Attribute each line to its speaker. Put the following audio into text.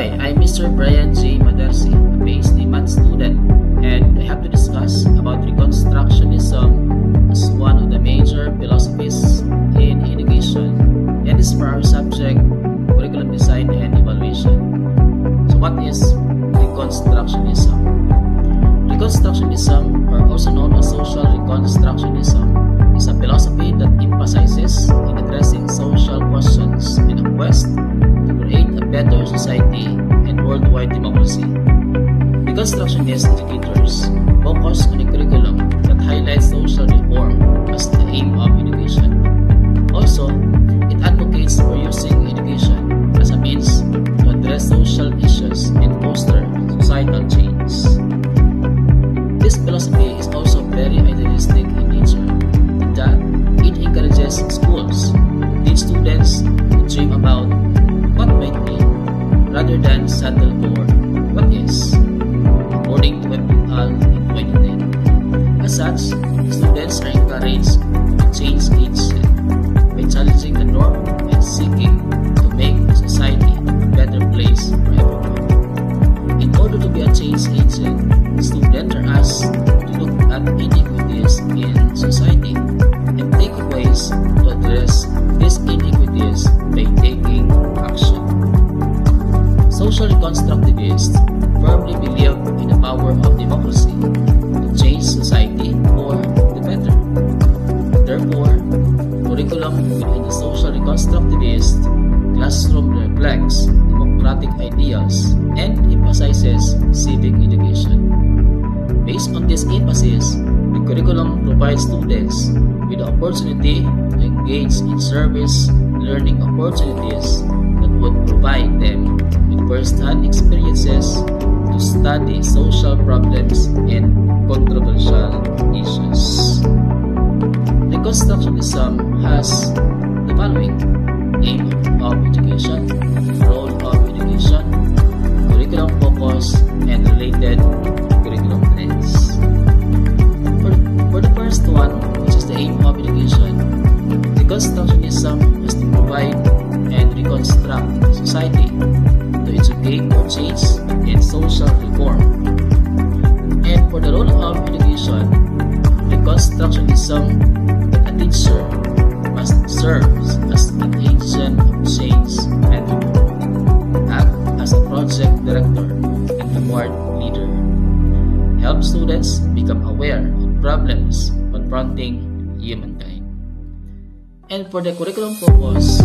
Speaker 1: Hi, I'm Mr. Brian J. Madersi, a PhD math student, and I have to discuss about Reconstructionism as one of the major philosophies in education, and this is for our subject, Curriculum Design and Evaluation. So what is Reconstructionism? Reconstructionism, or also known as social reconstructionism, is a philosophy that emphasizes in addressing social questions in a quest to create a better society and worldwide democracy. Reconstructionist educators focus on a curriculum that highlights social reform as the aim of education. Also, it advocates for using education as a means to address social issues and foster societal change. This philosophy is also very idealistic in nature, in that it encourages schools to teach students to dream about what might be, rather than settle for what is, according to FPL in 2010. As such, students are encouraged to change agent by challenging the norm and seeking to make society a better place for everyone. In order to be a change agent, students are asked to look at inequities in society and take ways to address these inequities by taking action. Social reconstructivists firmly believe in the power of democracy to change society for the better. Therefore, curriculum within the social reconstructivist classroom reflects democratic ideals and emphasizes civic education. Based on this emphasis, the curriculum provides students with the opportunity to engage in service learning opportunities that would provide them with first-hand experiences to study social problems and controversial issues. Reconstructionism has the following: aim of education, role of education, curriculum focus, and related curriculum trends. For the first one, which is the aim of education, Reconstructionism has to provide and reconstruct society to educate for change and social reform. And for the role of education, Reconstructionism, that a teacher must serve as an agent of change and reform, act as a project director and reward leader, help students become aware of problems confronting humankind. And for the curriculum focus,